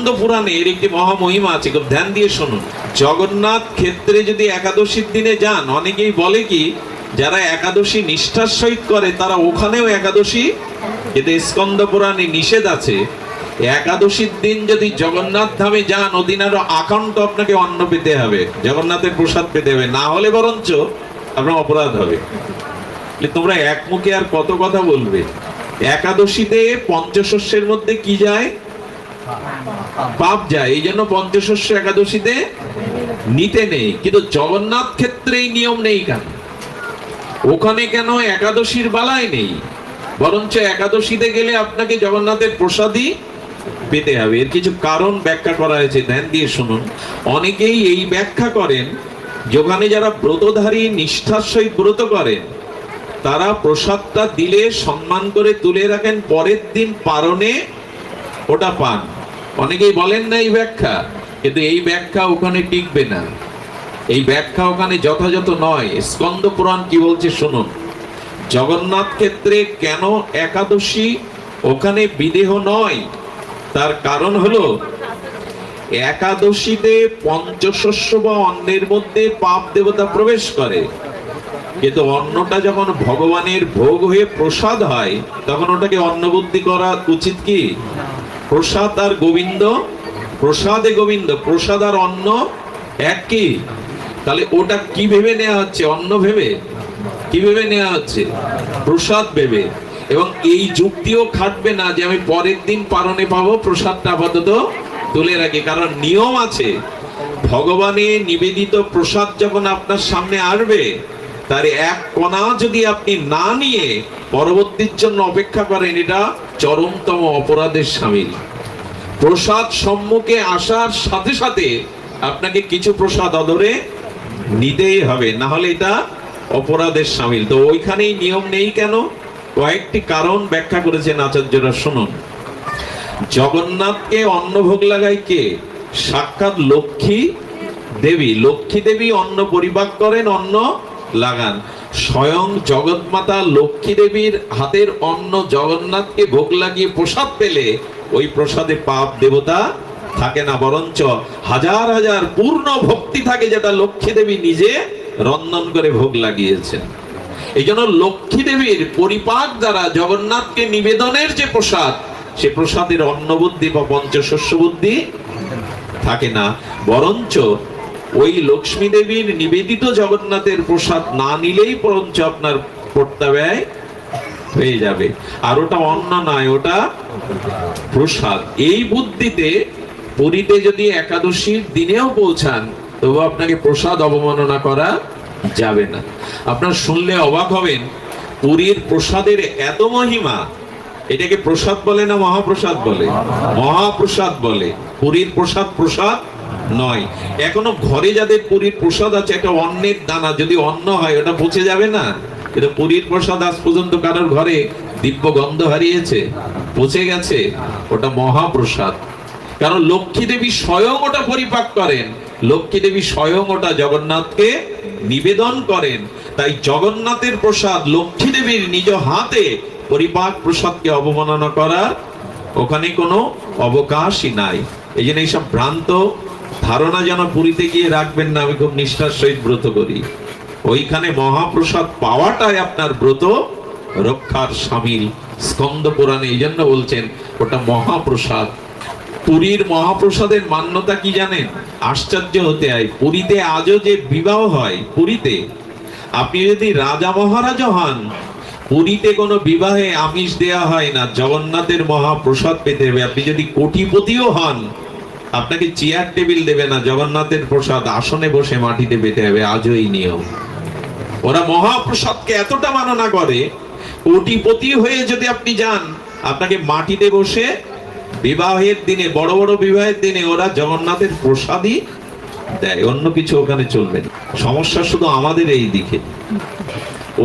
স্কন্দ পুরাণে এর একটি মহামহিমা আছে, খুব ধ্যান দিয়ে শুনুন। জগন্নাথ ক্ষেত্রে যদি একাদশীর দিনে যান, অনেকেই বলে কি যারা একাদশী নিষ্ঠার সহিত করে তারা ওখানেও একাদশী, কিন্তু স্কন্দ পুরাণে নিষেধ আছে। একাদশীর দিন যদি জগন্নাথ ধামে যান, ওদিন আরো আকান্ত আপনাকে অন্ন পেতে হবে, জগন্নাথের প্রসাদ পেতে হবে, না হলে বরঞ্চ আপনার অপরাধ হবে। তোমরা এক মুখে আর কত কথা বলবে। একাদশীতে পঞ্চশস্যের মধ্যে কি যায়? পাপ যায়, এই জন্য পঞ্চশস্য একাদশীতে নিতে নেই। কিন্তু জগন্নাথ ক্ষেত্রে এই নিয়ম নেই কেন? ওখানে কেন একাদশীর বেলায় নেই? বরঞ্চ একাদশীতে গেলে আপনাকে জগন্নাথের প্রসাদই পেতে হবে। এর কিছু কারণ ব্যাখ্যা করা হয়েছে, ধ্যান দিয়ে শুনুন। অনেকেই এই ব্যাখ্যা করেন যেখানে যারা ব্রতধারী নিষ্ঠার সহিত ব্রত করেন তারা প্রসাদটা দিলে সম্মান করে তুলে রাখেন, পরের দিন পারণে ওটা পান। অনেকেই বলেন না এই ব্যাখ্যা, কিন্তু এই ব্যাখ্যা ওখানে টিকবে না, এই ব্যাখ্যা ওখানে যথাযথ নয়। স্কন্দ পুরাণ কি বলছে শুনুন। জগন্নাথ ক্ষেত্রে কেন একাদশী ওখানে বিদেহ নয়, তার কারণ হলো একাদশীতে পঞ্চশস্য বা অন্নের মধ্যে পাপ দেবতা প্রবেশ করে, কিন্তু অন্নটা যখন ভগবানের ভোগ হয়ে প্রসাদ হয় তখন ওটাকে অন্নবুদ্ধি করা উচিত কি? প্রসাদ আর গোবিন্দ, প্রসাদে গোবিন্দ, প্রসাদ আর অন্ন এক কি? তাহলে ওটা কি ভেবে নেওয়া হচ্ছে? অন্ন ভেবে কি ভেবে নেওয়া হচ্ছে? প্রসাদ ভেবে। এবং এই যুক্তিও খাটবে না যে আমি পরের দিন পারণে পাবো, প্রসাদটা আপাতত তুলে রাখি। কারণ নিয়ম আছে, ভগবানের নিবেদিত প্রসাদ যখন আপনার সামনে আসবে তার এক কণা যদি আপনি না নিয়ে পরবর্তীর জন্য অপেক্ষা করেন, এটা চরমতম অপরাধের শামিল। প্রসাদ সম্মুখে আসার সাথে সাথে আপনাকে কিছু প্রসাদ অদরে নিতেই হবে, না হলে এটা অপরাধের শামিল। তো ওইখানেই নিয়ম নেই কেন? কয়েকটি কারণ ব্যাখ্যা করেছেন আচার্যরা, শুনুন। জগন্নাথকে অন্নভোগ লাগায় কে? সাক্ষাৎ লক্ষ্মী দেবী। লক্ষ্মী দেবী অন্ন পরিপাক করেন, অন্ন লাগান। স্বয়ং জগৎমাতা লক্ষ্মী দেবীর হাতের অন্ন জগন্নাথকে ভোগ লাগিয়ে প্রসাদ পেলে ওই প্রসাদে পাপ দেবতা থাকে না, বরঞ্চ হাজার হাজার পূর্ণ ভক্তি থাকে, যেটা লক্ষ্মী দেবী নিজে রন্ধন করে ভোগ লাগিয়েছেন। এই জন্য লক্ষ্মী দেবীর পরিপাক দ্বারা জগন্নাথকে নিবেদনের যে প্রসাদ, সে প্রসাদের অন্ন বুদ্ধি বা পঞ্চশস্য বুদ্ধি থাকে না, বরঞ্চ ওই লক্ষ্মী দেবীর নিবেদিত জগন্নাথের প্রসাদ না নিলেই বরঞ্চ আপনার কর্তা ব্যয় হয়ে যাবে। আর ওটা অন্ন নয়, ওটা প্রসাদ। এই বুদ্ধিতে পুরীতে যদি একাদশীর দিনেও পৌঁছান তবু আপনাকে প্রসাদ অবমাননা করা যাবে না। আপনারা শুনলে অবাক হবেন, পুরীর প্রসাদের এত মহিমা। এটাকে প্রসাদ বলে না মহাপ্রসাদ বলে? মহাপ্রসাদ বলে। পুরীর প্রসাদ প্রসাদ নয়। এখনো ঘরে যাদের পুরীর প্রসাদ আছে, একটা অন্নের দানা যদি অন্ন হয় ওটা পচে যাবে না? কিন্তু পুরীর প্রসাদ আজ পর্যন্ত কারোর ঘরে দিব্য গন্ধ হারিয়েছে? পচে গেছে? ওটা মহাপ্রসাদ। কারণ লক্ষ্মী দেবী স্বয়ং ওটা পরিপাক করেন, লক্ষ্মী দেবী স্বয়ং ওটা জগন্নাথকে নিবেদন করেন। তাই জগন্নাথের প্রসাদ লক্ষ্মী দেবীর নিজ হাতে পরিপাক প্রসাদকে অবমাননা করার ওখানে কোনো অবকাশই নাই। এই জন্য এইসব ভ্রান্ত ধারণা যেন পুরীতে গিয়ে রাখবেন না আমি খুব নিষ্ঠার সহিত ব্রত করি। ওইখানে মহাপ্রসাদ পাওয়াটাই আপনার ব্রত রক্ষার শামিল। স্কন্দ পুরাণে এই জন্য বলছেন ওটা মহাপ্রসাদ। পুরীর মহাপ্রসাদের মান্যতা কি জানেন? আশ্চর্য হতে হয়। পুরীতে আজও যে বিবাহ হয়, পুরীতে আপনি যদি রাজা মহারাজ হন, পুরীতে কোনো বিবাহে আমিষ দেয়া হয় না, জগন্নাথের মহাপ্রসাদ পেতে হবে। আপনি যদি কোটিপতিও হন, আপনাকে চেয়ার টেবিল দেবে না, জগন্নাথের প্রসাদ আসনে বসে মাটিতে পেতে হবে। আজও এই নিয়ম। ওরা মহাপ্রসাদকে এতটা মাননা করে, কোটিপতি হয়ে যদি আপনি যান, আপনাকে মাটিতে বসে বিবাহের দিনে, বড় বড় বিবাহের দিনে ওরা জগন্নাথের প্রসাদই দেয়, অন্য কিছু ওখানে চলবে না। সমস্যা শুধু আমাদের এই দিকে।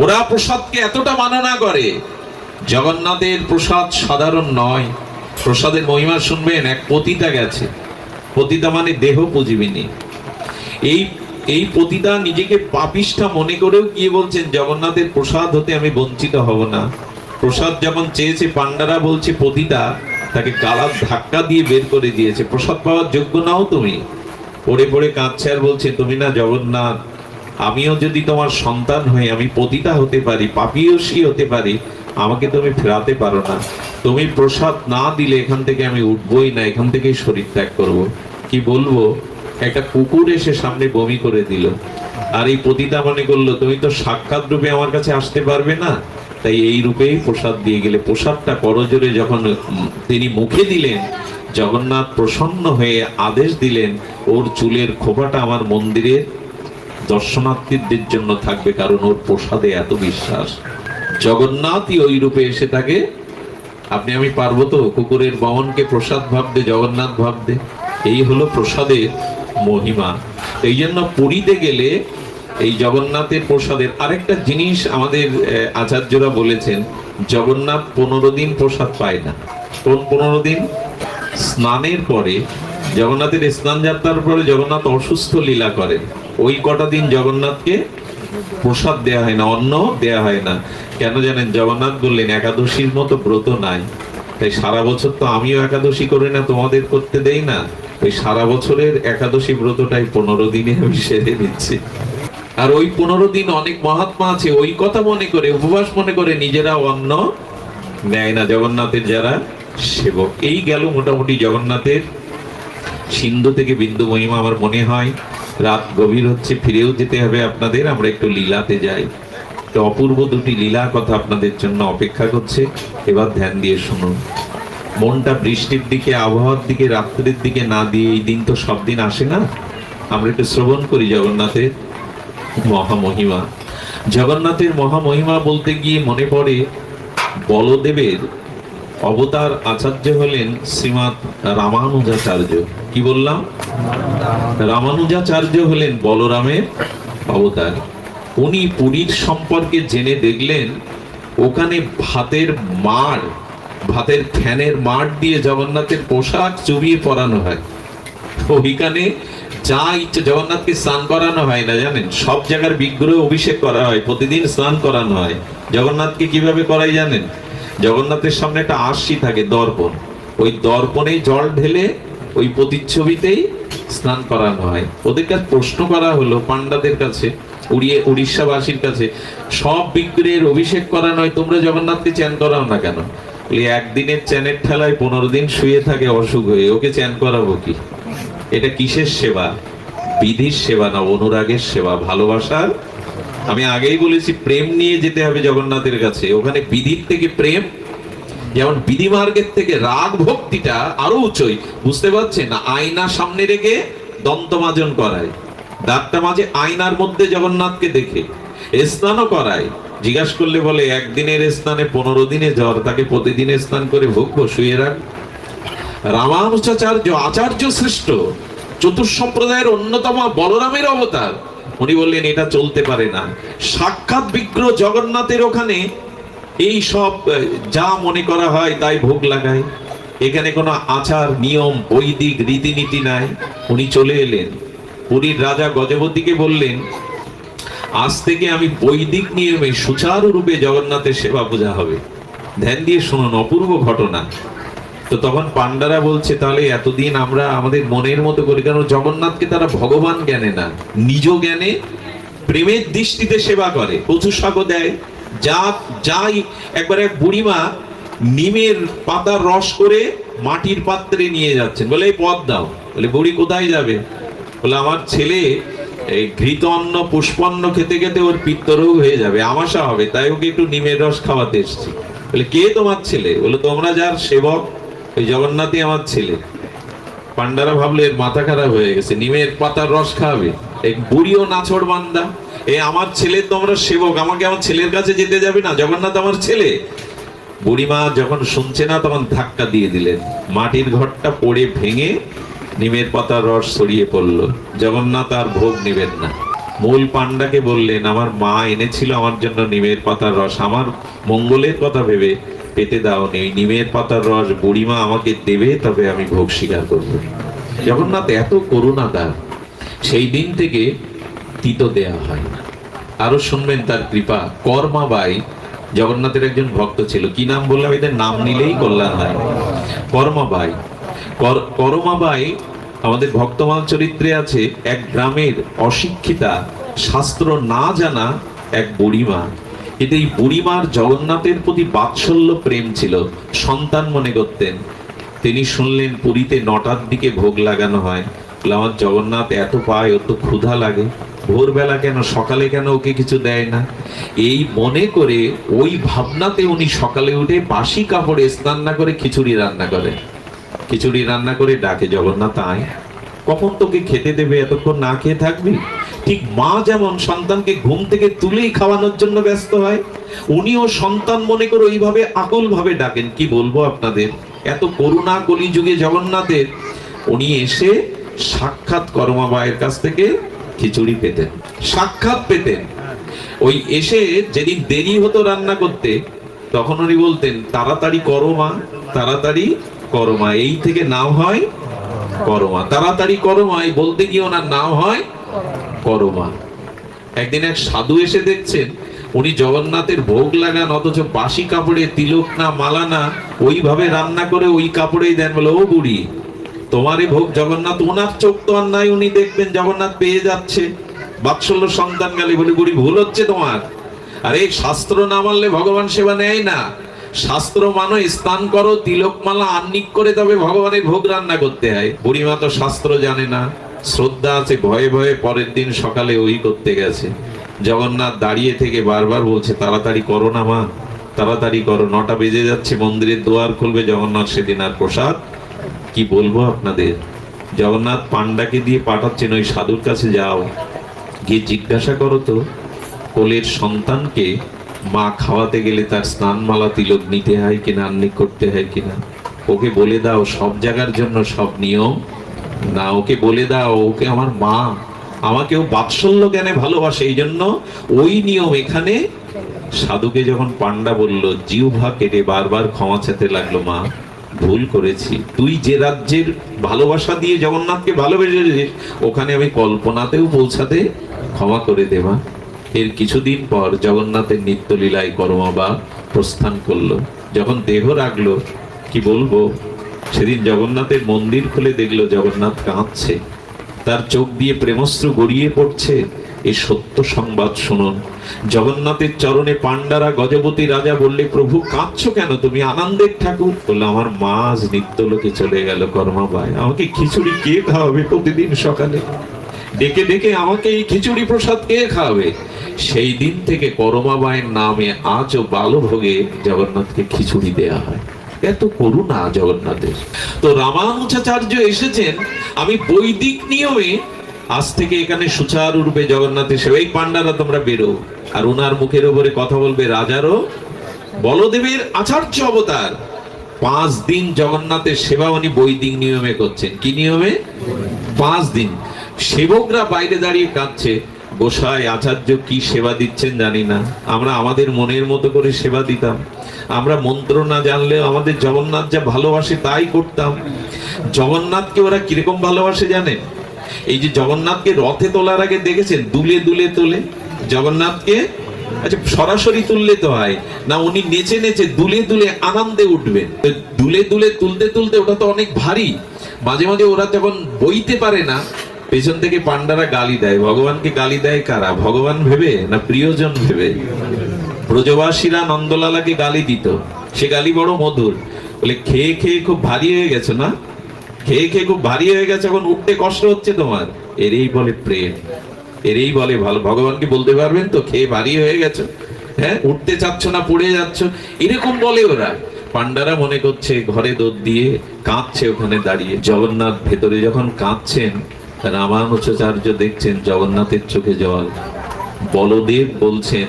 ওরা প্রসাদকে এতটা মাননা করে। জগন্নাথের প্রসাদ সাধারণ নয়। প্রসাদের মহিমা শুনবেন। এক পতিতা গেছে, পতিতা মানে দেহ পুজিবিনী। এই পতিতা নিজেকে পাপিষ্ঠা মনে করেও গিয়ে বলছেন জগন্নাথের প্রসাদ হতে আমি বঞ্চিত হব না। প্রসাদ যখন চেয়েছে, পান্ডারা বলছে পতিতা তাকে গালার ধাক্কা দিয়ে বের করে দিয়েছে। প্রসাদ পাওয়ার যোগ্য নাও তুমি। পড়ে পড়ে কাঁদছে আর বলছে, তুমি না জগন্নাথ, আমিও যদি তোমার সন্তান হই, আমি পতিতা হতে পারি, পাপীয়সী হতে পারি, আমাকে তুমি ফেরাতে পারো না। তুমি প্রসাদ না দিলে এখান থেকে আমি উঠবই না, এখান থেকেই শরীর ত্যাগ করব। কি বলবো, একটা কুকুর এসে সামনে বমি করে দিল। আর এই পতিতা মনে করলো, তুমি তো সাক্ষাৎ রূপে আমার কাছে আসতে পারবে না, তাই এই রূপেই প্রসাদ দিয়ে গেলে। প্রসাদটা করজোরে যখন তিনি মুখে দিলেন, জগন্নাথ প্রসন্ন হয়ে আদেশ দিলেন, ওর চুলের খোপাটা আমার মন্দিরের দর্শনার্থীদের জন্য থাকবে, কারণ ওর প্রসাদে এত বিশ্বাস। জগন্নাথই ওই রূপে এসে থাকে। আপনি আমি পারবো তো কুকুরের বমনকে প্রসাদ ভাবতে, জগন্নাথ ভাবতে? এই হলো প্রসাদের মহিমা। এই জন্য পুরীতে গেলে এই জগন্নাথের প্রসাদের আরেকটা জিনিস আমাদের আচার্যরা বলেছেন, জগন্নাথ 15 দিন প্রসাদ পায় না। কোন 15 দিন? স্নানের পরে, জগন্নাথের স্নান যাত্রার পরে জগন্নাথ অসুস্থ লীলা করেন, ওই কটা দিন জগন্নাথকে প্রসাদ দেয়া হয় না, অন্ন দেয়া হয় না। কেন জানেন? জগন্নাথ বললেন, একাদশীর মতো ব্রত নাই, তাই সারা বছর তো আমিও একাদশী করি না, তোমাদের করতে দেই না, ওই সারা বছরের একাদশী ব্রতটাই 15 দিনে আমি সেরে দিচ্ছি। আর ওই 15 দিন অনেক মহাত্মা আছে, ওই কথা মনে করে, উপবাস মনে করে নিজেরা অন্ন নেয় না জগন্নাথের যারা সেবক। এই গেল মোটামুটি জগন্নাথের সিন্ধু থেকে বিন্দু মহিমা। আমার মনে হয় রাত গভীর হচ্ছে, ফিরেও যেতে হবে আপনাদের। আমরা একটু লীলাতে যাই। তো অপূর্ব দুটি লীলা কথা আপনাদের জন্য অপেক্ষা করছে, এবার ধ্যান দিয়ে শুনুন। মনটা বৃষ্টির দিকে, আবহাওয়ার দিকে, রাত্রির দিকে না দিয়ে, এই দিন তো সব দিন আসে না, আমরা একটু শ্রবণ করি জগন্নাথের মহামহিমা। জগন্নাথের মহামহিমা বলতে গিয়ে মনে পড়ে, বলদেবের অবতার আচার্য হলেন শ্রীমৎ রামানুজাচার্য। কি বললাম? রামানুজাচার্য হলেন বলরামের অবতার। উনি পুরীর সম্পর্কে জেনে দেখলেন, ওখানে ভাতের মাড়, ভাতের ফ্যানের মাড় দিয়ে জগন্নাথের পোশাক চুবিয়ে পরানো হয়। ওইখানে যা ইচ্ছে, জগন্নাথকে স্নান করানো হয় না জানেন, সব জায়গার বিগ্রহ অভিষেক করা হয়, প্রতিদিন স্নান করানো হয়। জগন্নাথকে কিভাবে করাই জানেন? জগন্নাথের সামনে একটা আরশি থাকে, দর্পণ, ওই দর্পণে জল ঢেলে ওই প্রতিচ্ছবিতেই স্নান করানো হয়। ওদের কাছে প্রশ্ন করা হলো, পান্ডাদের কাছে, উড়িষ্যাবাসীর কাছে, সব বিগ্রহের অভিষেক করানো হয়, তোমরা জগন্নাথকে চ্যান করাও না কেন? একদিনের চ্যানের ঠেলায় 15 দিন শুয়ে থাকে অসুখ হয়ে, ওকে চ্যান করাবো কি? এটা কিসের সেবা? বিধির সেবা না, অনুরাগের সেবা, ভালোবাসার। আমি আগেই বলেছি, প্রেম নিয়ে যেতে হবে জগন্নাথের কাছে। ওখানে বিধির থেকে প্রেম, যেমন বিধি মার্গের থেকে রাগ ভক্তিটা আরো উচ্চই। বুঝতে পারছেন না? আয়না সামনে রেখে দন্তমাজন করায়, দাঁতটা মাঝে আয়নার মধ্যে জগন্নাথকে দেখে স্নানও করায়। জিজ্ঞাসা করলে বলে, একদিনের স্নানে 15 দিনে জ্বর, তাকে প্রতিদিনে স্নান করে ভোগ শুয়ে রাখ। রামানুজাচার্য আচার্য শ্রেষ্ঠ, চতুর্সম্প্রদায়ের অন্যতম বলরামের অবতার, উনি বললেন এটা চলতে পারে না। সাক্ষাৎ বিগ্রহ জগন্নাথের ওখানে এই সব যা মনে করা হয় তাই ভোগ লাগায়, এখানে কোনো আচার নিয়ম বৈদিক রীতিনীতি নাই। উনি চলে এলেন, পুরীর রাজা গজপতিকে বললেন, আজ থেকে আমি বৈদিক নিয়মে সুচারুরূপে জগন্নাথের সেবা পূজা হবে। ধ্যান দিয়ে শুনুন, অপূর্ব ঘটনা। তো তখন পান্ডারা বলছে, তাহলে এতদিন আমরা আমাদের মনের মতো করি কেন? জগন্নাথকে তারা ভগবান জ্ঞানে না, নিজ জ্ঞানে প্রেমের দৃষ্টিতে সেবা করে, কচু শাকও দেয়, যা যাই। একবার এক বুড়িমা নিমের পাতার রস করে মাটির পাত্রে নিয়ে যাচ্ছেন, বলে এই পদ দাও। বলে, বুড়ি কোথায় যাবে? বলে, আমার ছেলে এই ঘৃত অন্ন পুষ্পান্ন খেতে খেতে ওর পিত্তরোগ হয়ে যাবে, আমাশা হবে, তাই ওকে একটু নিমের রস খাওয়াতে এসছি। বলে, কে তোমার ছেলে? বলে, তোমরা যার সেবক ওই জগন্নাথই আমার ছেলে। পান্ডারা ভাবলে এর মাথা খারাপ হয়ে গেছে, নিমের পাতার রস খাওয়াবে? এই বুড়িও নাছড় বান্দা, এ আমার ছেলে, তোমরা সেবক, আমাকে আমার ছেলের কাছে যেতে যাবে না? জগন্নাথ আমার ছেলে। বুড়িমা যখন শুনছে না, তখন ধাক্কা দিয়ে দিলেন, মাটির ঘরটা পড়ে ভেঙে নিমের পাতার রস ছড়িয়ে পড়লো। জগন্নাথ আর ভোগ নিবেন না। মূল পান্ডাকে বললেন, আমার মা এনেছিল আমার জন্য নিমের পাতার রস, আমার মঙ্গলের কথা ভেবে পেতে দাও নেই, নিমের পাতার রস বুড়িমা আমাকে দেবে, তবে আমি ভোগ স্বীকার করবো। জগন্নাথ এত করুণাদার, সেই দিন থেকে তিতো দেয়া হয় না। আরো শুনবেন তার কৃপা। কর্মাবাই জগন্নাথের একজন ভক্ত ছিল, কি নাম বললাম, এদের নাম নিলেই কল্যাণ হয়। করমাবাই। করমাবাই আমাদের ভক্তমাল চরিত্রে আছে, এক গ্রামের অশিক্ষিতা, শাস্ত্র না জানা এক বুড়িমা। কিন্তু এই বুড়িমার জগন্নাথের প্রতি বাৎসল্য প্রেম ছিল, সন্তান মনে করতেন। তিনি শুনলেন পুরীতে 9টার দিকে ভোগ লাগানো হয়। আমার জগন্নাথ এত পায়, অত ক্ষুধা লাগে, ভোরবেলা কেন, সকালে কেন ওকে কিছু দেয় না? এই মনে করে, ওই ভাবনাতে উনি সকালে উঠে বাসি কাপড়ে স্নান না করে খিচুড়ি রান্না করে। খিচুড়ি রান্না করে ডাকে, জগন্নাথ আয়, কখন তোকে খেতে দেবে, এতক্ষণ না খেয়ে থাকবি? ঠিক মা যেমন সন্তানকে ঘুম থেকে তুলেই খাওয়ানোর জন্য ব্যস্ত হয়, উনিও সন্তান মনে করে ওইভাবে আকুল ভাবে ডাকেন। কি বলবো আপনাদের, এত করুণা কলিযুগে জগন্নাথের। উনি এসে সাক্ষাৎ করমাবাইয়ের কাছ থেকে খিচুড়ি পেতেন, সাক্ষাৎ পেতেন। ওই এসে যেদিন দেরি হতো রান্না করতে, তখন উনি বলতেন, তাড়াতাড়ি করো মা, তাড়াতাড়ি করো মা, এই থেকে নাম হয় করমা। তাড়াতাড়ি করমা এই বলতে গিয়ে ওনার নাম হয় করমা। একদিন এক সাধু এসে দেখছেন উনি জগন্নাথের ভোগ লাগান, অথচ বাসি কাপড়ে, তিলক না মালা না, ওইভাবে রান্না করে ওই কাপড়েই দেন। বলে, ও বুড়ি, তোমারই ভোগ জগন্নাথ, ওনার চোখ তো আর নাই, উনি দেখবেন জগন্নাথ পেয়ে যাচ্ছে, বাৎসল্য সন্তান গালি। বলে, বুড়ি ভুল হচ্ছে তোমার, আরে শাস্ত্র না মানলে ভগবান সেবা নেয় না। শাস্ত্র মানো, স্নান করো, তিলক মালা আহ্নিক করে তবে ভগবানের ভোগ রান্না করতে হয়। বুড়িমা তো শাস্ত্র জানে না, শ্রদ্ধা আছে, ভয়ে ভয়ে পরের দিন সকালে ওই করতে গেছে। জগন্নাথ দাঁড়িয়ে থেকে বারবার বলছে, তাড়াতাড়ি করো না মা, তাড়াতাড়ি করো, 9টা বেজে যাচ্ছে, মন্দিরের দুয়ার খুলবে। জগন্নাথ সেদিন আর প্রসাদ, কি বলবো আপনাদের, জগন্নাথ পান্ডাকে দিয়ে পাঠাচ্ছেন, ওই সাধুর কাছে যাও, গিয়ে জিজ্ঞাসা করো তো, কোলের সন্তানকে মা খাওয়াতে গেলে তার স্নানমালা তিলক নিতে হয় কিনা, আহ্নিক করতে হয় কিনা। ওকে বলে দাও, সব জায়গার জন্য সব নিয়ম না, ওকে বলে দাও, ওকে আমার মা, আমাকেও বাৎসল্য জ্ঞানে ভালোবাসে, এই জন্য ওই নিয়ম এখানে। সাধুকে যখন পান্ডা বলল, জিহ্বা কেটে বারবার ক্ষমা চাইতে লাগলো, মা ভুল করেছি, তুই যে রাজ্যের ভালোবাসা দিয়ে জগন্নাথকে ভালোবেসেছিস, ওখানে আমি কল্পনাতেও পৌঁছাতে ক্ষমা করে দেবা। এর কিছুদিন পর জগন্নাথের নিত্যলীলায় করমাবা প্রস্থান করলো। যখন দেহ রাখলো, কি বলবো, সেদিন জগন্নাথের মন্দির খুলে দেখলো জগন্নাথ কাঁদছে, তার চোখ দিয়ে প্রেমস্ত্র গড়িয়ে পড়ছে। এই সত্য সংবাদ শুনুন। জগন্নাথের চরণে পান্ডারা, গজপতি রাজা বললে, প্রভু কাঁদছো কেন তুমি, আনন্দের ঠাকুর? বললো, আমার মা আজ নিত্যলোকে চলে গেল করমাবাই, আমাকে খিচুড়ি কে খাওয়াবে প্রতিদিন সকালে, ডেকে ডেকে আমাকে এই খিচুড়ি প্রসাদ কে খাওয়াবে? সেই দিন থেকে করমাবাইয়ের নামে আজও বালভোগে জগন্নাথকে খিচুড়ি দেয়া হয়। এত করুণা জগন্নাথের। তো রামানুজাচার্য এসেছেন, আমি বৈদিক নিয়মে আজ থেকে এখানে সুচারুরূপে জগন্নাথের সেবা। এই পান্ডারা তোমরা বেরো, আর ওনার মুখের উপরে কথা বলবে রাজারও বলদেবের আচার্য অবতার। 5 দিন জগন্নাথের সেবা উনি বৈদিক নিয়মে করছেন। কি নিয়মে? 5 দিন। সেবকরা বাইরে দাঁড়িয়ে কাঁদছে, গোসাই আচার্য কি সেবা দিচ্ছেন জানি না, আমরা আমাদের মনের মতো করে সেবা দিতাম, আমরা মন্ত্র না জানলে আমাদের জগন্নাথ যা ভালোবাসে তাই করতাম। জগন্নাথকে ওরা কিরকম ভালোবাসে জানেন? এই যে জগন্নাথকে রথে তোলার আগে দেখেছেন, দুলে দুলে তোলে জগন্নাথকে। আচ্ছা, সরাসরি তুললে তো হয় না, উনি নেচে নেচে দুলে দুলে আনন্দে উঠবেন। দুলে দুলে তুলতে তুলতে ওটা তো অনেক ভারী, মাঝে মাঝে ওরা যখন বইতে পারে না, পেছন থেকে পান্ডারা গালি দেয়। ভগবানকে গালি দেয় কারা? ভগবান ভেবে না প্রিয়জন ভেবে? ব্রজবাসীরা নন্দলালাকে গালি দিত, সে গালি বড় মধুর। বলে, খেয়ে খেয়ে খুব ভারী হয়ে গেছে না, খেয়ে খেয়ে খুব ভারী হয়ে গেছে, এখন উঠতে কষ্ট হচ্ছে তোমার। এরই বলে প্রেম, এরই বলে ভালো। ভগবানকে বলতে পারবেন তো, খেয়ে ভারী হয়ে গেছে, হ্যাঁ, উঠতে চাচ্ছ না, পড়ে যাচ্ছ, এরকম বলে ওরা। পান্ডারা মনে করছে ঘরে দৌড় দিয়ে কাঁদছে ওখানে দাঁড়িয়ে। জগন্নাথ ভেতরে যখন কাঁদছেন, রামানুজাচার্য দেখছেন জগন্নাথের চোখে জল। বলদেব বলছেন,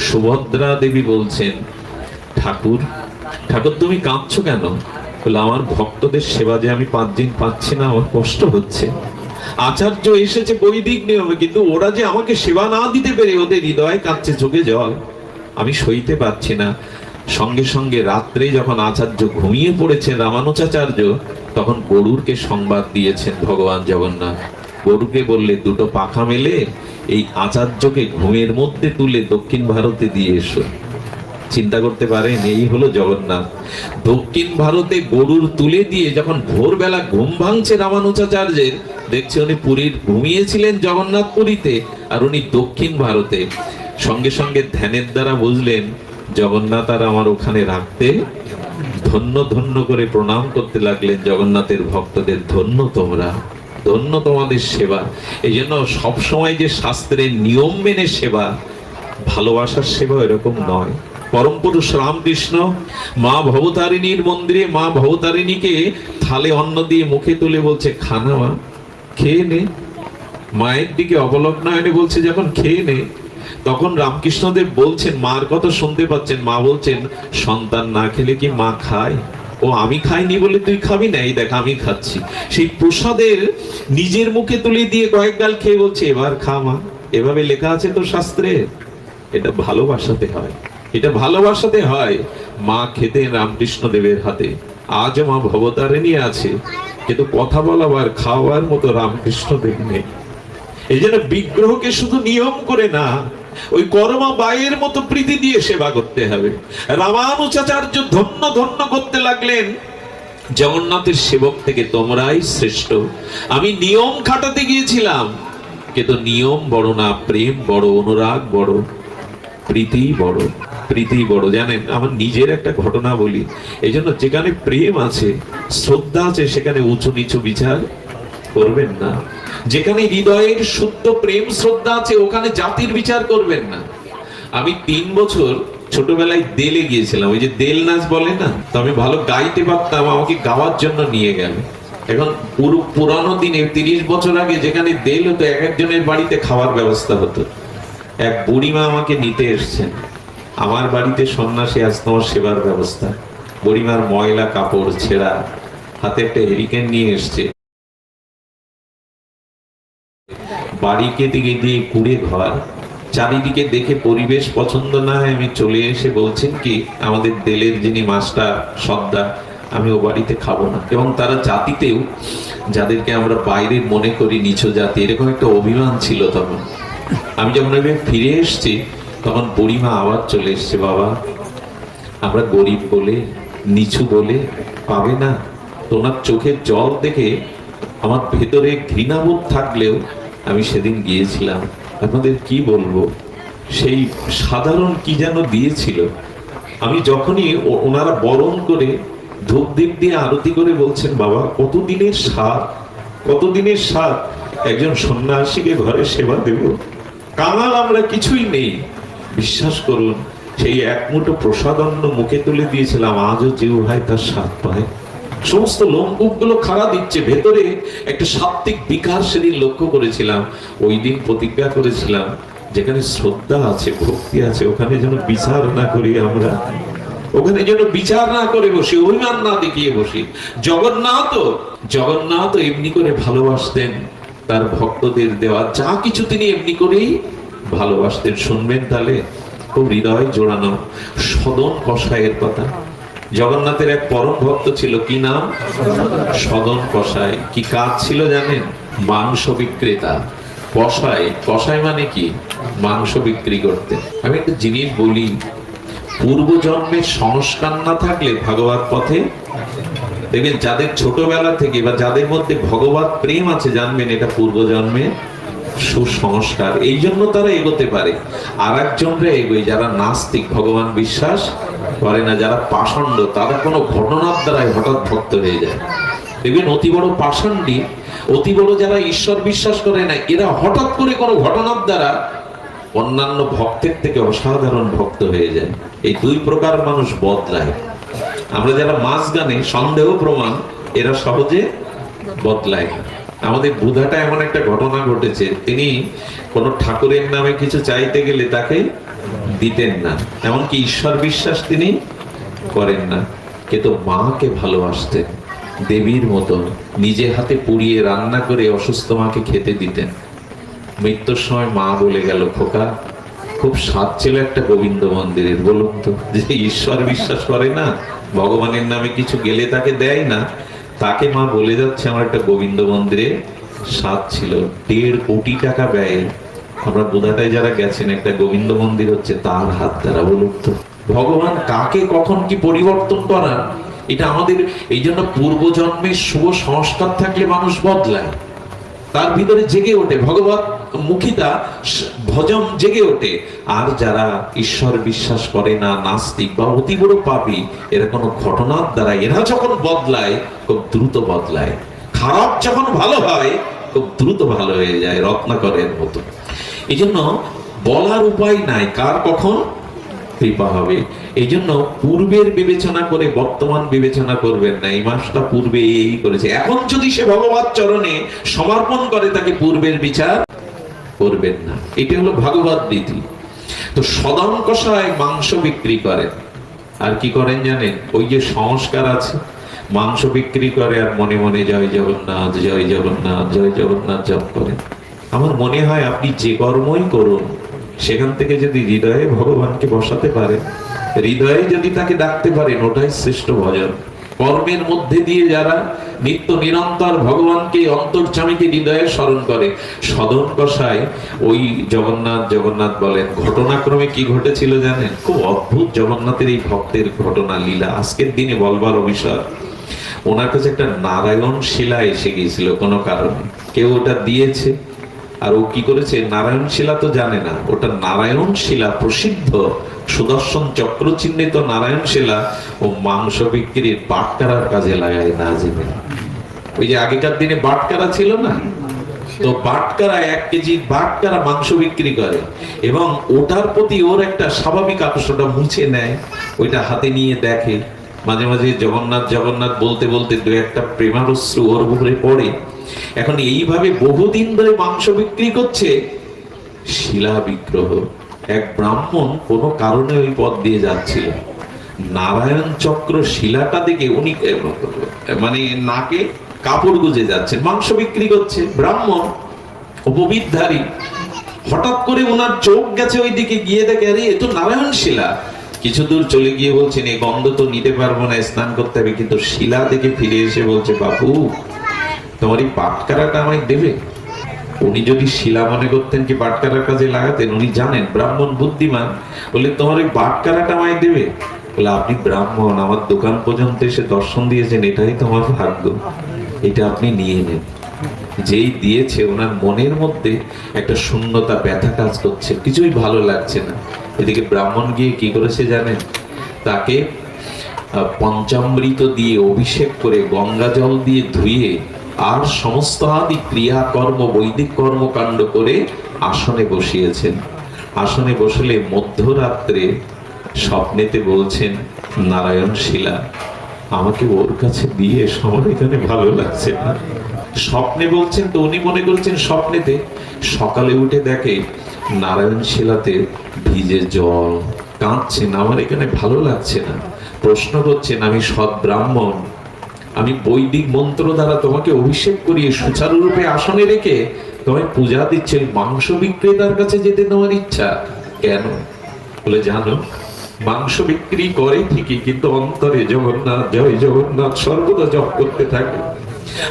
সুভদ্রা দেবী বলছেন, ঠাকুর ঠাকুর তুমি কাঁদছো কেন? বলে, আমার ভক্তদের সেবা যে আমি 5 দিন পাচ্ছি না, আমার কষ্ট হচ্ছে। আচার্য এসেছে বৈদিক নিয়মে, কিন্তু ওরা যে আমাকে সেবা না দিতে পেরে ওদের হৃদয় কাঁদছে, চোখে জল, আমি সইতে পারছি না। সঙ্গে সঙ্গে রাত্রে যখন আচার্য ঘুমিয়ে পড়েছেন রামানুজাচার্য, তখন গরুরকে সংবাদ দিয়েছেন ভগবান জগন্নাথ। গরুকে বললে, 2টো পাখা মেলে এই আচার্যকে ঘুমের মধ্যে তুলে দক্ষিণ ভারতে দিয়ে এসো। চিন্তা করতে পারেন, এই হলো জগন্নাথ। দক্ষিণ ভারতে গরুর তুলে দিয়ে যখন ভোরবেলা ঘুম ভাঙছে রামানুজাচার্যের, দেখছে উনি পুরীর ঘুমিয়েছিলেন জগন্নাথ পুরীতে, আর উনি দক্ষিণ ভারতে। সঙ্গে সঙ্গে ধ্যানের দ্বারা বুঝলেন জগন্নাথ আর আমার ওখানে রাখতে, ধন্য ধন্য করে প্রণাম করতে লাগলেন জগন্নাথের ভক্তদের। ধন্য তোমরা, ধন্য তোমাদের সেবা। এই জন্য সবসময় যে শাস্ত্রের নিয়ম মেনে সেবা, ভালোবাসার সেবা এরকম নয়। পরম পুরুষ রামকৃষ্ণ মা ভবতারিণীর মন্দিরে মা ভবতারিণীকে থালে অন্ন দিয়ে মুখে তুলে বলছে, খানা মা, খেয়ে নে। মায়ের দিকে অবলগ্নায়নে বলছে যখন, খেয়ে নে। তখন রামকৃষ্ণদেব বলছেন, মার কথা শুনতে পাচ্ছেন, মা বলছেন, সন্তান না খেলে কি মা খায়? ও আমি খাইনি বলে তুই খাবি না, এই দেখ আমি খাচ্ছি। সেই প্রসাদের নিজের মুখে তুলে দিয়ে কয়েক গাল খেয়ে বলছে, এবার খা মা। এভাবে লেখা আছে তো শাস্ত্রে। এটা ভালোবাসাতে হয়, এটা ভালোবাসাতে হয়। মা খেতেন রামকৃষ্ণ দেবের হাতে, আজ মা ভবতারিণী আছে, কিন্তু কথা বলাবার খাওয়ার মতো রামকৃষ্ণ দেব নেই। এই জন্য বিগ্রহকে শুধু নিয়ম করে না, ওই কর্মা বায়ের মতো প্রীতি দিয়ে সেবা করতে হবে। রামানুজাচার্য ধন্য ধন্য করতে লাগলেন, জগন্নাথের সেবক থেকে তোমরাই শ্রেষ্ঠ। আমি নিয়ম খাটাতে গিয়েছিলাম, কিন্তু নিয়ম বড় না, প্রেম বড়, অনুরাগ বড়, প্রীতি বড়, প্রীতি বড়। জানেন, আমার নিজের একটা ঘটনা বলি। এই জন্য যেখানে প্রেম আছে, শ্রদ্ধা আছে, সেখানে উঁচু নিচু বিচার করবেন না। যেখানে হৃদয়ের শুদ্ধ প্রেম শ্রদ্ধা আছে, ওখানে জাতির বিচার করবেন না। আমি 3 বছর ছোটবেলায় দেলে গিয়েছিলাম, ওই যে দেল নাচ বলে না, তো আমি ভালো গাইতে পারতাম, আমাকে গাওয়ার জন্য নিয়ে গেল। এখন পুরানো দিনে 30 বছর আগে যেখানে দেল হতো, এক একজনের বাড়িতে খাওয়ার ব্যবস্থা হতো। এক বুড়িমা আমাকে নিতে এসছেন, আমার বাড়িতে সন্ন্যাসী আজ তোমার সেবার ব্যবস্থা। বুড়িমার ময়লা কাপড় ছেঁড়া, হাতে একটা হেরিকেন নিয়ে এসছে। বাড়িকে দিকে দিয়ে কুড়ে ঘর, চারিদিকে দেখে পরিবেশ পছন্দ না হয় আমি চলে এসে বলছেন কি, আমাদের দেলের যিনি মাস্টার সর্দার, আমি ও বাড়িতে খাবো না। এবং তারা জাতিতেও, যাদেরকে আমরা বাইরে মনে করি নিচু জাতি, এরকম একটা অভিমান ছিল তখন। আমি যখন ফিরে এসছি, তখন বুড়িমা আবার চলে এসছে, বাবা আমরা গরিব বলে, নিচু বলে পাবে না। তোমার চোখের জল দেখে আমার ভেতরে ঘৃণাবোধ থাকলেও আমি সেদিন গিয়েছিলাম। আপনাদের কি বলবো, সেই সাধারণ কি যেন দিয়েছিল। আমি যখনই ওনারা বরণ করে ধূপ দীপ দিয়ে আরতি করে বলছেন, বাবা কতদিনের স্বাদ, কতদিনের স্বাদ, একজন সন্ন্যাসীকে ঘরে সেবা দেব। কাঙাল আমরা কিছুই নেই, বিশ্বাস করুন। সেই এক মুঠো প্রসাদন্ন মুখে তুলে দিয়েছিলাম, আজও জিহ্বায় তার স্বাদ পায়। সমস্ত লোমকূপ গুলো খাড়া দিচ্ছে, ভেতরে একটা সাত্ত্বিক বিকার সেদিন লক্ষ্য করেছিলাম। ওই দিন প্রতিজ্ঞা করেছিলাম, যেখানে শ্রদ্ধা আছে, ভক্তি আছে, ওখানে যেন বিচার না করি আমরা, ওখানে যেন বিচার না করে বসি, অভিমান না দেখিয়ে বসি। জগন্নাথ এমনি করে ভালোবাসতেন তার ভক্তদের দেওয়া যা কিছু, তিনি এমনি করেই ভালোবাসতেন। শুনবেন তাহলে, খুব হৃদয় জোড়ানো সদন কষায়ের কথা। জগন্নাথের এক পরম ভক্ত ছিল, কি নাম? সদন কষায়। কি কাজ ছিল জানেন? মাংস বিক্রেতা। কষায় মানে কি? মাংস বিক্রি করতে। আমি একটা জিনিস বলি, পূর্বজন্মের সংস্কার না থাকলে ভাগবত পথে, দেখবেন যাদের ছোটবেলা থেকে বা যাদের মধ্যে ভগবত প্রেম আছে, জানবেন এটা পূর্বজন্মে সুসংস্কার, এই জন্য তারা এগোতে পারে। আর একজনরা এগোয় যারা নাস্তিক, ভগবান বিশ্বাস করে না, যারা পাষণ্ড, তারা কোনো ঘটনার দ্বারাই হঠাৎ ভক্ত হয়ে যায়। দেখবেন অতি বড় পাষণ্ডী, অতি বড় যারা ঈশ্বর বিশ্বাস করে না, এরা হঠাৎ করে কোনো ঘটনার দ্বারা অন্যান্য ভক্তের থেকে অসাধারণ ভক্ত হয়ে যায়। এই 2 প্রকার মানুষ বদলায়। আমরা যারা মাঝখানে সন্দেহ প্রমাণ, এরা সহজে বদলায়। আমাদের বুধাটা এমন একটা ঘটনা ঘটেছে, তিনি কোন ঠাকুরের নামে কিছু চাইতে গেলে তাকে দিতেন না, এমনকি ঈশ্বর বিশ্বাস তিনি করেন না, কিন্তু মাকে ভালোবাসতেন দেবীর মতো। নিজে হাতে পুড়িয়ে রান্না করে অসুস্থ মাকে খেতে দিতেন। মৃত্যুর সময় মা বলে গেল, খোকা খুব স্বাদ ছিল একটা গোবিন্দ মন্দিরের, বলুন তো, যে ঈশ্বর বিশ্বাস করে না, ভগবানের নামে কিছু গেলে তাকে দেয় না, তাকে মা বলে যাচ্ছে আমার একটা গোবিন্দ মন্দিরে স্বাদ ছিল। 1.5 কোটি টাকা ব্যয়, আমরা বোধাটায় যারা গেছেন, একটা গোবিন্দ মন্দির হচ্ছে তার হাত দ্বারা, বলুন তো। ভগবান কাকে কখন কি পরিবর্তন করার, এটা আমাদের এই জন্য পূর্বজন্মের শুভ সংস্কার থাকলে মানুষ বদলায়, তার ভিতরে জেগে ওঠে ভগবত মুখিতা, ভজন জেগে ওঠে। আর যারা ঈশ্বর বিশ্বাস করে না, নাস্তিক বা অতি বড় পাপী, এরা কোনো ঘটনার দ্বারা এরা যখন বদলায় খুব দ্রুত বদলায়, খারাপ যখন ভালো হয় খুব দ্রুত ভালো হয়ে যায়, রত্নাকরের মতো। এই জন্য বলার উপায় নাই কার কখন কৃপা হবে। এই জন্য পূর্বের বিবেচনা করে বর্তমান বিবেচনা করবেন না, এই মাসটা পূর্বে এই করেছে, এখন যদি সে ভগবত চরণে সমর্পণ করে তাকে পূর্বের বিচার করবেন না। এটা হলো ভাগবত রীতি। তো সদন কষায় মাংস বিক্রি করেন, আর কি করেন জানেন? ওই যে সংস্কার আছে, মাংস বিক্রি করে আর মনে মনে জয় জগন্নাথ জয় জগন্নাথ জয় জগন্নাথ জপ করেন। আমার মনে হয় আপনি যে কর্মই করুন, সেখান থেকে যদি হৃদয়ে ভগবানকে বসাতে পারেন, হৃদয়ে যদি তাকে ডাকতে পারেন, ওটাই শ্রেষ্ঠ ভজন। কর্মের মধ্যে দিয়ে যারা নিত্য নিরন্তর ভগবানকে, অন্তর্যামীকে হৃদয়ে স্মরণ করে, সদন কষায় ওই জগন্নাথ জগন্নাথ বলেন। ঘটনাক্রমে কি ঘটেছিল জানেন? খুব অদ্ভুত জগন্নাথের এই ভক্তের ঘটনা লীলা, আজকের দিনে বলবার অভিশাপ। ওনার কাছে একটা নারায়ণ শিলা এসে গিয়েছিল কোনো কারণে, কেউ ওটা দিয়েছে, আর ও কি করেছে, নারায়ণ শিলা তো জানে না, ওটা নারায়ণ শিলা, প্রসিদ্ধ সুদর্শন চক্র চিহ্নিত নারায়ণ শিলা ও মাংস বিক্রির বাটকারার কাজে লাগায় না জেনে। ওই যে আগেকার দিনে বাটকারা ছিল না, তো বাটকারা 1 কেজি বাটকারা মাংস বিক্রি করে, এবং ওটার প্রতি ওর একটা স্বাভাবিক আকর্ষণটা মুছে নেয়, ওইটা হাতে নিয়ে দেখে, মাঝে মাঝে জগন্নাথ জগন্নাথ বলতে বলতে 2-1টা প্রেমারশ্রু ওর উপরে পড়ে। এখন এইভাবে বহুদিন ধরে মাংস বিক্রি করছে, শিলা বিগ্রহ। এক ব্রাহ্মণ কোনো কারণে ওই পথ দিয়ে যাচ্ছিল, নারায়ণ চক্র শিলাটা দেখে উনি মানে নাকে কাপড় গুজে যাচ্ছেন, মাংস বিক্রি করছে ব্রাহ্মণ উপবিধারী। হঠাৎ করে ওনার চোখ গেছে ওই দিকে, গিয়ে দেখে আরে এ তো নারায়ণ শিলা। কিছু দূর চলে গিয়ে বলছেন এই গন্ধ তো নিতে পারবো না, স্নান করতে হবে। কিন্তু শিলা দেখে ফিরে এসে বলছে, বাবু তোমার এই বাটকারাটা আমায় দেবে? উনি যদি শিলা মনে করতেন কি বাটকারার কাজে লাগাতেন, উনি জানেন ব্রাহ্মণ বুদ্ধিমান, বলে তোমার ওই বাটকারাটা আমায় দেবে? বলে আপনি ব্রাহ্মণ, আমার দোকান পর্যন্ত এসে দর্শন দিয়েছেন, এটাই তোমার ভাগ্য, এটা আপনি নিয়ে নেন। যেই দিয়েছে ওনার মনের মধ্যে একটা শূন্যতা, ব্যথা কাজ করছে, কিছুই ভালো লাগছে না। এদিকে ব্রাহ্মণ গিয়ে কি করেছে জানেন? তাকে পঞ্চামৃত দিয়ে অভিষেক করে, গঙ্গা জল দিয়ে ধুয়ে, আর সমস্ত আদি ক্রিয়াকর্ম, বৈদিক কর্মকাণ্ড করে আসনে বসিয়েছেন। আসনে বসলে মধ্যরাত্রে স্বপ্নেতে বলছেন, নারায়ণ শিলা আমাকে ওর কাছে দিয়ে আমার এখানে ভালো লাগছে না। স্বপ্নে বলছেন, তো উনি মনে করছেন স্বপ্নেতে। সকালে উঠে দেখে নারায়ণ শিলাতে ভিজে জল, কাঁদছেন, আমার এখানে ভালো লাগছে না। প্রশ্ন করছেন, আমি সৎ ব্রাহ্মণ, আমি বৈদিক মন্ত্র দ্বারা তোমাকে অভিষেক করিয়ে সুচারুরূপে আসনে রেখে তোমায় পূজা দিচ্ছে, মাংস বিক্রেতার কাছে যেতে তোমার ইচ্ছা কেন? বলে জানো, মাংস বিক্রি করে ঠিকই, কিন্তু অন্তরে জগন্নাথ জয় জগন্নাথ সর্বদা জপ করতে থাকে।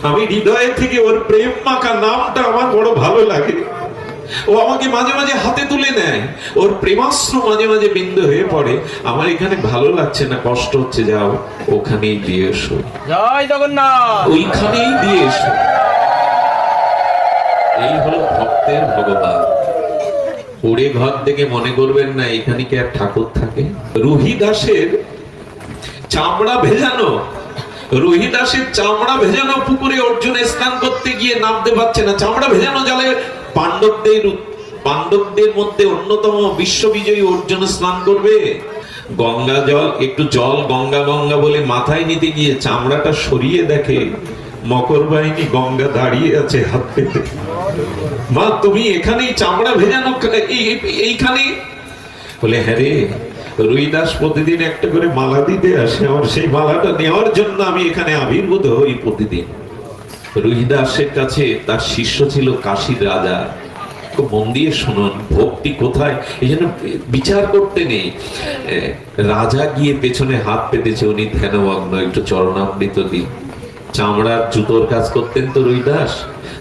আমি হৃদয়ে থেকে ওর প্রেম মাখা নামটা আমার বড় ভালো লাগে। ও আমাকে মাঝে মাঝে হাতে তুলে নেয়, ওর প্রেমাশ্রু মাঝে মাঝে বিন্দু হয়ে পড়ে। আমার এখানে ভালো লাগছে না, কষ্ট হচ্ছে, যাও ওখানেই দিয়ে এসো, জয় জগন্নাথ, ওইখানেই দিয়ে এসো। এই হলো ভক্তের ভগবান। ওরে ঘর থেকে মনে করবেন না এখানে কি আর ঠাকুর থাকে। রুহিদাসের চামড়া ভেজানো, রুহিদাসের চামড়া ভেজানো পুকুরে অর্জুন স্নান করতে গিয়ে নামতে পারছে না। চামড়া ভেজানো জলে পাণ্ডবদের মধ্যে অন্যতম বিশ্ববিজয়ী অর্জুন স্নান করবে। গঙ্গা জল, একটু জল গঙ্গা গঙ্গা বলে মাথায় নিতে গিয়ে চামড়াটা সরিয়ে দেখে মকর বাহিনী গঙ্গা দাঁড়িয়ে আছে হাত পেতে। মা তুমি এখানেই চামড়া ভেজানো এইখানে? বলে হ্যাঁ রে, রুইদাস প্রতিদিন একটা করে মালা দিতে আসে, আমার সেই মালাটা নেওয়ার জন্য আমি এখানে আবির্ভূত হই প্রতিদিন। রুইদাসের কাছে তার শিষ্য ছিল কাশীর রাজা। খুব মন দিয়ে শুনুন, ভক্তি কোথায়, এই জন্য বিচার করতে নেই। রাজা গিয়ে পেছনে হাত পেতেছে, উনি ধ্যানমগ্ন, একটু চরণামৃত দিন। চামড়ার জুতোর কাজ করতেন তো রুইদাস,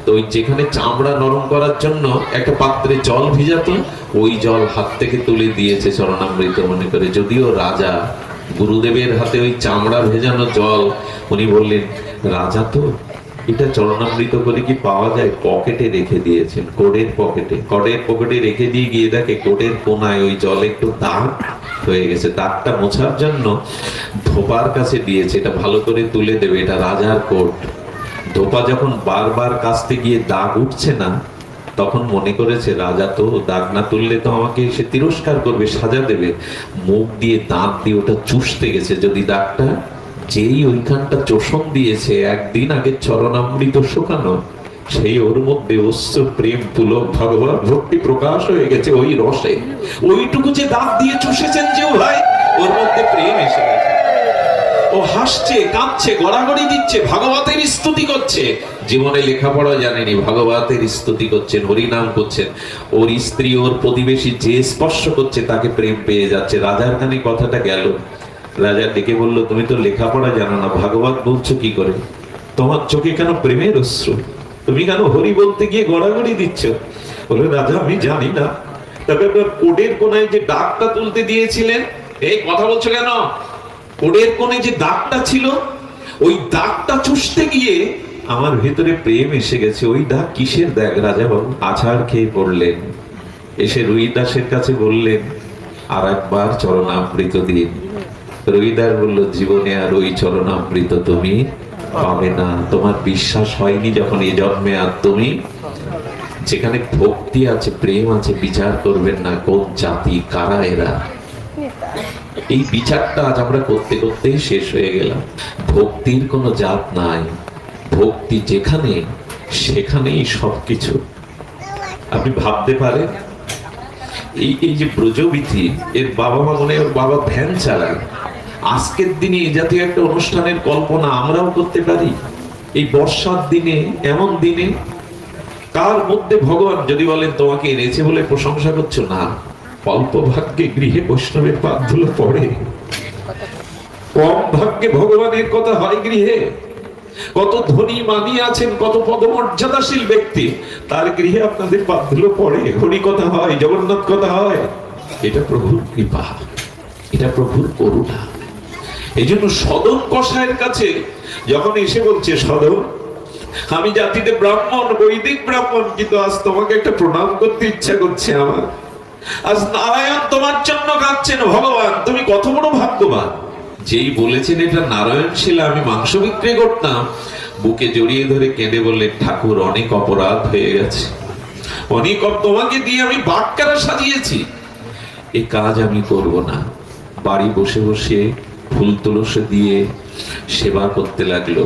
তো ওই যেখানে চামড়া নরম করার জন্য একটা পাত্রে জল ভিজাতো, ওই জল হাত থেকে তুলে দিয়েছে চরণামৃত মনে করে। যদিও রাজা, গুরুদেবের হাতে ওই চামড়া ভেজানো জল, উনি বললেন রাজা তো এটা চরণামৃত করে কি পাওয়া যায়, পকেটে রেখে দিয়েছেন, কোটের পকেটে রেখে দিয়ে গিয়ে দেখে কোটের কোনায় ওই জলে একটু দাগ হয়ে গেছে। দাগটা মোছার জন্য ধোপার কাছে দিয়েছে, এটা ভালো করে তুলে দেবে, এটা রাজার কোট। ধোপা যখন বারবার কাছতে গিয়ে দাগ উঠছে না, তখন মনে করেছে রাজা তো দাগ না তুললে তো আমাকে সে তিরস্কার করবে, সাজা দেবে। মুখ দিয়ে দাঁত দিয়ে ওটা চুষতে গেছে, যদি দাগটা, যেই ওইখানটা চোষণ দিয়েছে একদিন আগে চরণামৃত শুকানো, সেই ওর মধ্যে অশ্র প্রেম পুলক ভগবান ভক্তি প্রকাশ হয়ে গেছে ওই রসে। ওইটুকু যে দাঁত দিয়ে চুষেছেন যে ভাই, ওর মধ্যে প্রেম এসে গেছে। ও হাসছে, কাঁদছে, গড়াগড়ি দিচ্ছে, ভাগবতের স্তুতি করছে। জীবনে লেখাপড়া জানেনি, ভাগবতের স্তুতি করছেন, হরিনাম করছেন। ওর স্ত্রী, ওর প্রতিবেশী যে স্পর্শ করছে তাকে প্রেম পেয়ে যাচ্ছে। রাজার কানে কথাটা গেল। রাজা ডেকে বলল, তুমি তো লেখাপড়া জানো না, ভাগবত বলছো কি করে? তোমার চোখে কেন প্রেমের অশ্রু? তুমি কেন হরি বলতে গিয়ে গড়াগড়ি দিচ্ছ? বলে রাজা আমি জানি না, তবে কোটের কোনায় যে দাগটা তুলতে দিয়েছিলেন, এই কথা বলছো কেন? কোটের কোণে যে দাগটা ছিল, ওই দাগটা চুষতে গিয়ে আমার ভেতরে প্রেম এসে গেছে। ওই দাগ কিসের দাগ রাজা বাবু? আছাড় খেয়ে পড়লেন। এসে রুইদাসের কাছে বললেন, আর একবার চরণামৃত দিন। রুইদাস বলল, জীবনে আর ওই চরণামৃত তুমি পাবে না। তোমার বিশ্বাস হয়নি যখন এই জন্মে, আর তুমি যেখানে ভক্তি আছে, প্রেম আছে, বিচার করবেন না কোন জাতি, কারা এরা। এই বিচারটা আজ আমরা করতে করতেই শেষ হয়ে গেলাম। ভক্তির কোনো জাত নাই, ভক্তি যেখানে সেখানেই সবকিছু। আপনি ভাবতে পারেন এই যে ব্রজবীথি, এর বাবা মা মনে ওর বাবা ভ্যান চালায়। আজকের দিনে এই জাতীয় একটা অনুষ্ঠানের কল্পনা আমরাও করতে পারি? এই বর্ষার দিনে, এমন দিনে কার মধ্যে ভগবান যদি বলেন তোমাকে এনেছে বলে প্রশংসা করছো না, অল্প ভাগ্যে গৃহে বৈষ্ণবের পাদ ধুলো পড়ে, কম ভাগ্যে ভগবানের কথা হয় গৃহে। কত ধনী মানি আছেন, কত পদমর্যাদাশীল ব্যক্তি, তার গৃহে আপনাদের পাদ ধুলো পড়ে, হরি কথা হয়, জগন্নাথ কথা হয়। এটা প্রভুর কৃপা, এটা প্রভুর করুণা। এই জন্য সদন কসাইয়ের কাছে যখন এসে বলছে, সদন আমি জাতিতে ব্রাহ্মণ, বৈদিক ব্রাহ্মণ, কিন্তু আজ তোমাকে একটা প্রণাম করতে ইচ্ছা করছে আমার। আজ নারায়ণ তোমার জন্য কাঁদছেন, ভগবান তুমি কত বড় ভাগ্যবান। যেই বলেছেন এটা নারায়ণ শিলা আমি মাংস বিক্রি করতাম, বুকে জড়িয়ে ধরে কেঁদে বললেন, ঠাকুর অনেক অপরাধ হয়ে গেছে, অনেক তোমাকে দিয়ে আমি বাটকারা সাজিয়েছি, এই কাজ আমি করব না। বাড়ি বসে বসে ফুল তুলসী দিয়ে সেবা করতে লাগলো।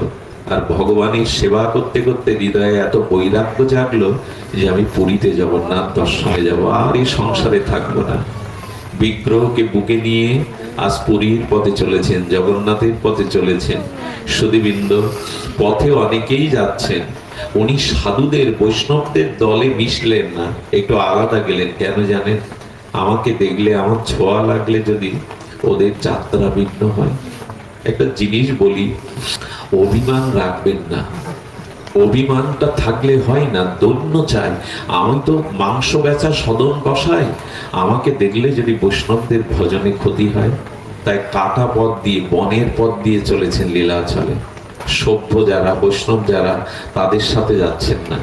আর ভগবানের সেবা করতে করতে হৃদয়ে এত বৈরাগ্য জাগলো যে আমি পুরীতে জগন্নাথ দর্শনে যাব, আর এই সংসারে থাকবো না। বিগ্রহকে বুকে নিয়ে আজ পুরীর পথে চলেছেন, জগন্নাথের পথে চলেছেন। সুধীবৃন্দ, পথে অনেকেই যাচ্ছেন, উনি সাধুদের, বৈষ্ণবদের দলে মিশলেন না, একটু আলাদা গেলেন। কেন জানেন? আমাকে দেখলে, আমার ছোঁয়া লাগলে যদি ওদের যাত্রা বিঘ্ন হয়। একটা জিনিস বলি, অভিমান রাখবেন না। অভিমানটা থাকলে হয় না, দৈন্য চাই। আমি তো মাংস বেচা সদন কসাই, আমাকে দেখলে যদি বৈষ্ণবদের ভজনে ক্ষতি হয়, তাই কাটা পথ দিয়ে, বনের পথ দিয়ে চলেছেন লীলাচলে। সভ্য যারা, বৈষ্ণব যারা, তাদের সাথে যাচ্ছেন না।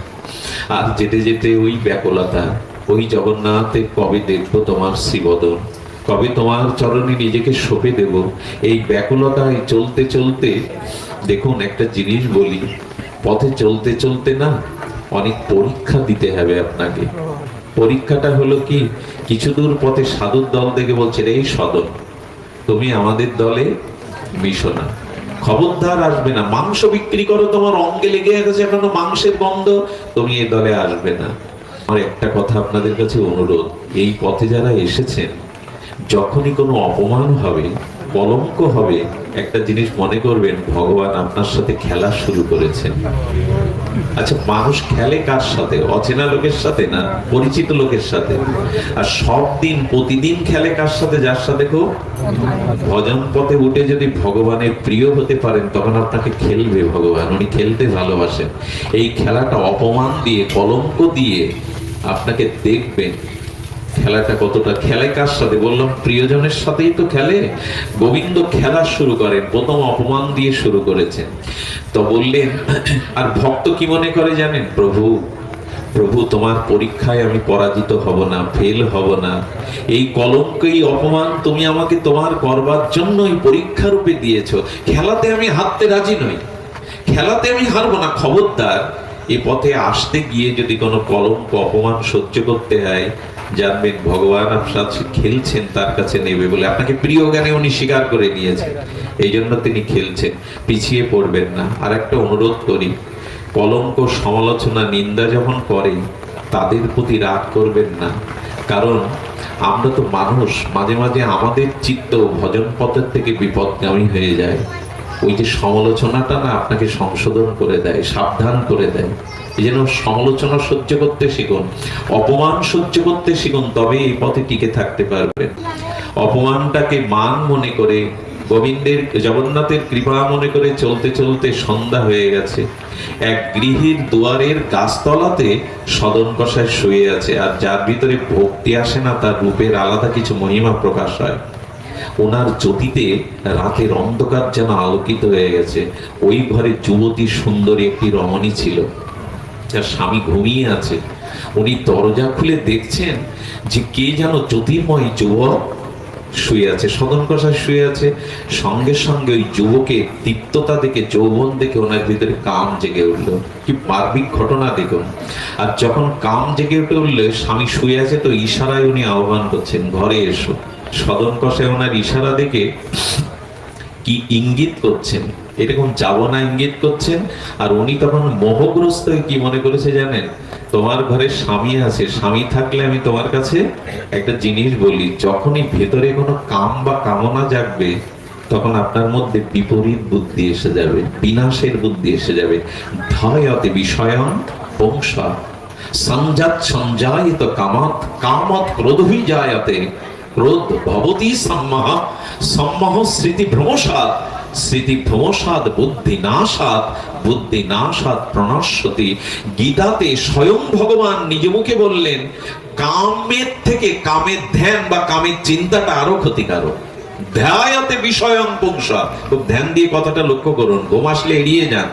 আর যেতে যেতে ওই ব্যাকুলতা, ওই জগন্নাথের কবে দেখবো তোমার শ্রীবদন, কবে তোমার চরণে নিজেকে সঁপে দেব, এই ব্যাকুলতায় চলতে চলতে। দেখুন একটা জিনিস বলি, পথে চলতে চলতে না অনেক পরীক্ষা দিতে হবে আপনাকে। পরীক্ষাটা হলো কি, কিছু দূর পথে সাধুর দল থেকে বলছে, এই সদন তুমি আমাদের দলে মিশো না, খবরদার আসবে না, মাংস বিক্রি করো, তোমার অঙ্গে লেগে গেছে এখনো মাংসের গন্ধ, তুমি এই দলে আসবে না। আমার একটা কথা আপনাদের কাছে অনুরোধ, এই পথে যারা এসেছেন, যখনই কোনো অপমান হবে কলঙ্ক হবে, একটা জিনিস মনে করবেন, ভগবান আপনার সাথে খেলা শুরু করেছেন। আচ্ছা, মানুষ খেলে কার সাথে? অচেনা লোকের সাথে না, পরিচিত লোকের সাথে। আর সব দিন প্রতিদিন খেলে কার সাথে? যার সাথে খুব ভজন পথে উঠে যদি ভগবানের প্রিয় হতে পারেন, তখন আপনাকে খেলবে ভগবান। উনি খেলতে ভালোবাসেন। এই খেলাটা অপমান দিয়ে, কলঙ্ক দিয়ে আপনাকে দেখবেন খেলাটা কতটা। খেলে কার সাথে? বললাম প্রিয়জনের সাথেই তো খেলে। গোবিন্দ খেলা শুরু করেন, প্রথম অপমান দিয়ে শুরু করেছেন। তো বললেন, আর ভক্ত কি মনে করে জানেন? প্রভু, প্রভু তোমার পরীক্ষায় আমি পরাজিত হব না, ফেল হব না। এই কলঙ্ক, এই অপমান তুমি আমাকে তোমার করবার জন্য এই পরীক্ষা রূপে দিয়েছো। খেলাতে আমি হারতে রাজি নই, খেলাতে আমি হারবো না। খবরদার, এ পথে আসতে গিয়ে যদি কোনো কলঙ্ক, অপমান সহ্য করতে হয়, জানবেন ভগবান আপনার সাথে খেলছেন, তার কাছে নেবে বলে। আপনাকে প্রিয় জ্ঞানে উনি স্বীকার করে নিয়েছেন, এই জন্য তিনি খেলছেন। পিছিয়ে পড়বেন না। আর একটা অনুরোধ করি, কলঙ্ক, সমালোচনা, নিন্দা যখন করে, তাদের প্রতি রাগ করবেন না। কারণ আমরা তো মানুষ, মাঝে মাঝে আমাদের চিত্ত ভজন পথের থেকে বিপদগামী হয়ে যায়। ওই যে সমালোচনাটা না, আপনাকে সংশোধন করে দেয়, সাবধান করে দেয়। এই জন্য সমালোচনা সহ্য করতে শিখুন, অপমান সহ্য করতে শিখুন, তবে এই পথে টিকে থাকতে পারবেন। অপমানটাকে মান মনে করে, গোবিন্দের, জগন্নাথের কৃপা মনে করে চলতে চলতে সন্ধ্যা হয়ে গেছে। এক গৃহীর দুয়ারের গাছতলাতে সদন কষায় শুয়ে আছে। আর যার ভিতরে ভক্তি আসে না, তার রূপের আলাদা কিছু মহিমা প্রকাশ হয়। ওনার জ্যোতিতে রাতের অন্ধকার যেন আলোকিত হয়ে গেছে। ওই ঘরে যুবতী সুন্দরী একটি রমণী ছিল, যার স্বামী ঘুমিয়ে আছে। উনি দরজা খুলে দেখছেন যে কে যেন জ্যোতির্ময় যুবক শুয়ে আছে, সদন কষায় শুয়ে আছে। সঙ্গে সঙ্গে ওই যুবকের দীপ্ততা দেখে, যৌবন দেখে ওনার ভিতরে কাম জেগে উঠলো। কি মার্মিক ঘটনা দেখুন। আর যখন কাম জেগে উঠলো, স্বামী শুয়ে আছে, তো ইশারায় উনি আহ্বান করছেন, ঘরে এসো। সদন কষায় ওনার ইশারা দেখে কি ইঙ্গিত করছেন, এরকম যাবো না ইঙ্গিত করছেন। আর উনি তখন মোহগ্রস্ত হয়ে কি মনে করেছে জানেন? তোমার ঘরে স্বামী আছে, স্বামী থাকলে আমি তোমার কাছে একটা জিনিস বলি, যখনই ভেতরে কোনো কাম বা কামনা জাগবে, তখন আপনার মধ্যে বিপরীত বুদ্ধি এসে যাবে, বিনাশের বুদ্ধি এসে যাবে। ধায়তে বিষয়ং বংশা সংজাত সঞ্জায়িত কামাত, কামাত ক্রোধহি জায়তে, ক্রোধ ভবতি সম্মহ, সম্মহ স্মৃতি ভ্রমসাৎ, স্মৃতি ভ্রমসাৎ বুদ্ধি নাশাৎ, বুদ্ধি নাশাৎ প্রণশ্যতি। গীতাতে স্বয়ং ভগবান নিজ মুখে বললেন, কামের থেকে কামের ধ্যান বা কামের চিন্তাটা আরো ক্ষতিকারক। ধ্যায়তে বিষয়ং পুংসা, খুব ধ্যান দিয়ে কথাটা লক্ষ্য করুন, ঘুম আসলে এড়িয়ে যান।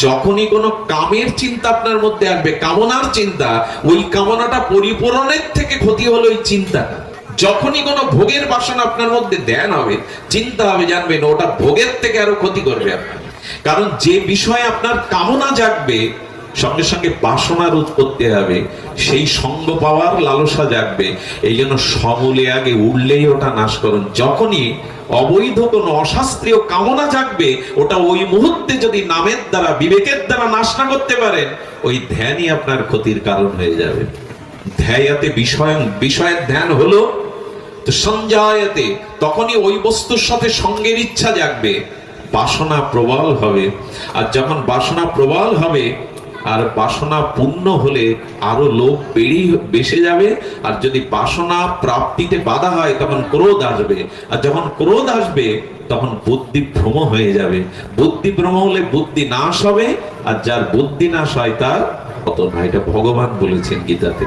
যখনই কোনো কামের চিন্তা আপনার মধ্যে আসবে, কামনার চিন্তা, ওই কামনাটা পরিপূরণের থেকে ক্ষতি হলো ওই চিন্তাটা। যখনই কোনো ভোগের বাসনা আপনার মধ্যে ধ্যান হবে, চিন্তা হবে, জানবেন ওটা ভোগের থেকে আরো ক্ষতি করবে আপনার। কারণ যে বিষয়ে আপনার কামনা জাগবে, সঙ্গে সঙ্গে বাসনার উৎপত্তি হবে, সেই সঙ্গ পাওয়ার লালসা জাগবে। এই জন্য সমূলে আগে উঠলেই ওটা নাশ করুন। যখনই অবৈধ কোনো অশাস্ত্রীয় কামনা জাগবে, ওটা ওই মুহূর্তে যদি নামের দ্বারা, বিবেকের দ্বারা নাশ না করতে পারেন, ওই ধ্যানই আপনার ক্ষতির কারণ হয়ে যাবে। ধ্যায়াতে বিষয়, বিষয়ের ধ্যান হলো তো সঞ্জায়তে, তখনই ওই বস্তুর সাথে সঙ্গের ইচ্ছা জাগবে, বাসনা প্রবল হবে। আর যখন বাসনা প্রবল হবে, আর বাসনা পূর্ণ হলে আরো লোভ বেশি যাবে। আর যদি বাসনা প্রাপ্তিতে বাধা হয়, তখন ক্রোধ আসবে। আর যখন ক্রোধ আসবে, তখন বুদ্ধি ভ্রম হয়ে যাবে। বুদ্ধি ভ্রম হলে বুদ্ধি নাশ হবে, আর যার বুদ্ধি নাশ হয় তার পতন হয়। এটা ভগবান বলেছেন গীতাতে।